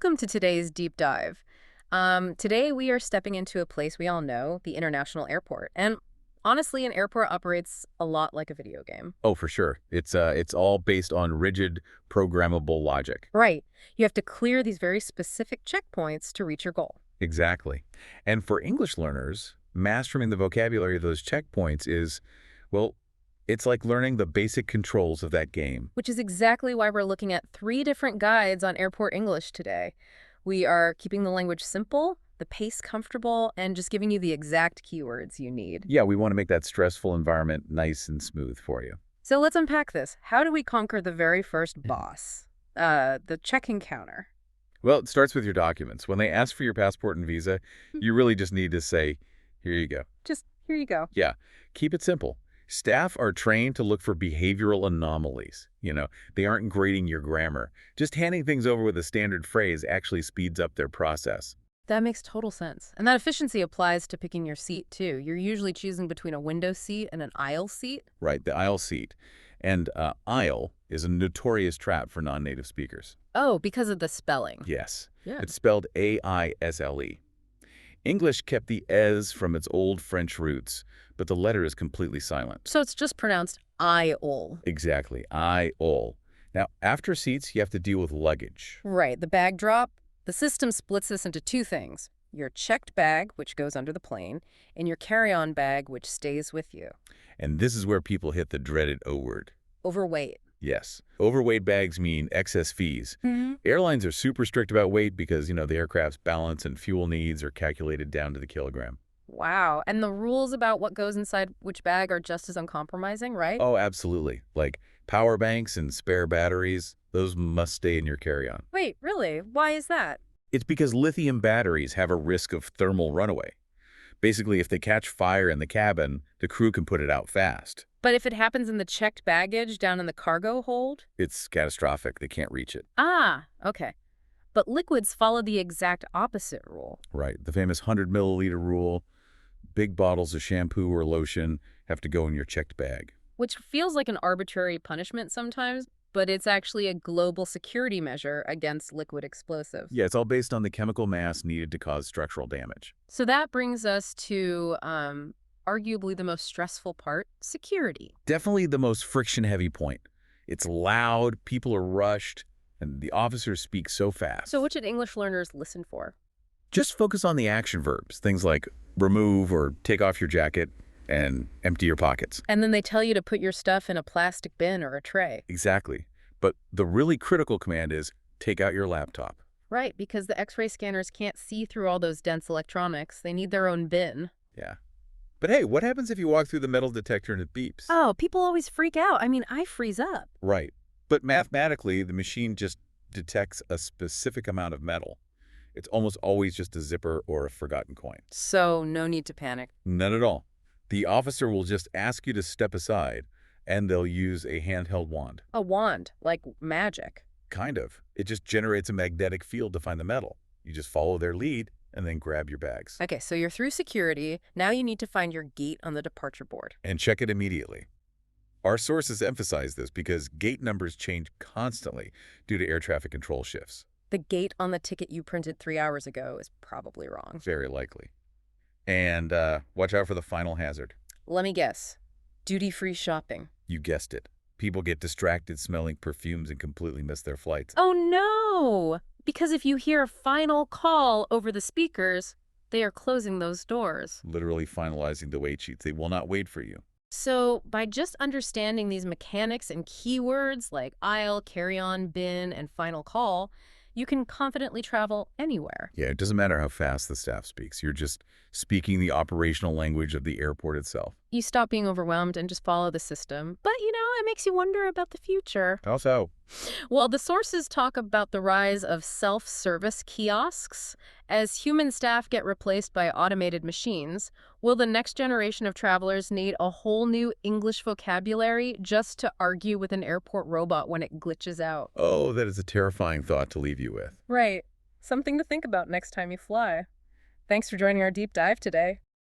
Welcome to today's deep dive. Today we are stepping into a place we all know, the international airport. And honestly, an airport operates a lot like a video game. Oh, for sure. It's all based on rigid, programmable logic. Right. You have to clear these very specific checkpoints to reach your goal. Exactly. And for English learners, mastering the vocabulary of those checkpoints is, well, it's like learning the basic controls of that game. Which is exactly why we're looking at 3 different guides on airport English today. We are keeping the language simple, the pace comfortable, and just giving you the exact keywords you need. Yeah, we want to make that stressful environment nice and smooth for you. So let's unpack this. How do we conquer the very first boss? The check-in counter. Well, it starts with your documents. When they ask for your passport and visa, you really just need to say, here you go. Just, here you go. Yeah, keep it simple. Staff are trained to look for behavioral anomalies. They aren't grading your grammar. Just handing things over with a standard phrase actually speeds up their process. That makes total sense. And that efficiency applies to picking your seat, too. You're usually choosing between a window seat and an aisle seat. Right, the aisle seat. And aisle is a notorious trap for non-native speakers. Oh, because of the spelling. Yes. Yeah. It's spelled A-I-S-L-E. English kept the S from its old French roots, but the letter is completely silent. So it's just pronounced I-ol. Exactly, I-ol. Now, after seats, you have to deal with luggage. Right, the bag drop. The system splits this into 2 things. Your checked bag, which goes under the plane, and your carry-on bag, which stays with you. And this is where people hit the dreaded O word. Overweight. Yes. Overweight bags mean excess fees. Mm-hmm. Airlines are super strict about weight because, the aircraft's balance and fuel needs are calculated down to the kilogram. Wow. And the rules about what goes inside which bag are just as uncompromising, right? Oh, absolutely. Like power banks and spare batteries, those must stay in your carry-on. Wait, really? Why is that? It's because lithium batteries have a risk of thermal runaway. Basically, if they catch fire in the cabin, the crew can put it out fast. But if it happens in the checked baggage down in the cargo hold? It's catastrophic. They can't reach it. Ah, okay. But liquids follow the exact opposite rule. Right. The famous 100-milliliter rule. Big bottles of shampoo or lotion have to go in your checked bag. Which feels like an arbitrary punishment sometimes, but it's actually a global security measure against liquid explosives. Yeah, it's all based on the chemical mass needed to cause structural damage. So that brings us to arguably the most stressful part, security. Definitely the most friction-heavy point. It's loud, people are rushed, and the officers speak so fast. So what should English learners listen for? Just focus on the action verbs, things like remove or take off your jacket and empty your pockets. And then they tell you to put your stuff in a plastic bin or a tray. Exactly. But the really critical command is take out your laptop. Right, because the X-ray scanners can't see through all those dense electronics. They need their own bin. Yeah. But hey, what happens if you walk through the metal detector and it beeps? Oh, people always freak out. I mean, I freeze up. Right. But mathematically, the machine just detects a specific amount of metal. It's almost always just a zipper or a forgotten coin. So no need to panic. None at all. The officer will just ask you to step aside, and they'll use a handheld wand. A wand, like magic. Kind of. It just generates a magnetic field to find the metal. You just follow their lead and then grab your bags. Okay, so you're through security. Now you need to find your gate on the departure board. And check it immediately. Our sources emphasize this because gate numbers change constantly due to air traffic control shifts. The gate on the ticket you printed 3 hours ago is probably wrong. Very likely. And watch out for the final hazard. Let me guess. Duty-free shopping. You guessed it. People get distracted smelling perfumes and completely miss their flights. Oh, no! Because if you hear a final call over the speakers, they are closing those doors. Literally finalizing the wait sheets. They will not wait for you. So by just understanding these mechanics and keywords like aisle, carry-on, bin, and final call, you can confidently travel anywhere. Yeah, it doesn't matter how fast the staff speaks. You're just speaking the operational language of the airport itself. You stop being overwhelmed and just follow the system. But, it makes you wonder about the future. How so? Well, the sources talk about the rise of self-service kiosks. As human staff get replaced by automated machines, will the next generation of travelers need a whole new English vocabulary just to argue with an airport robot when it glitches out? Oh, that is a terrifying thought to leave you with. Right. Something to think about next time you fly. Thanks for joining our deep dive today.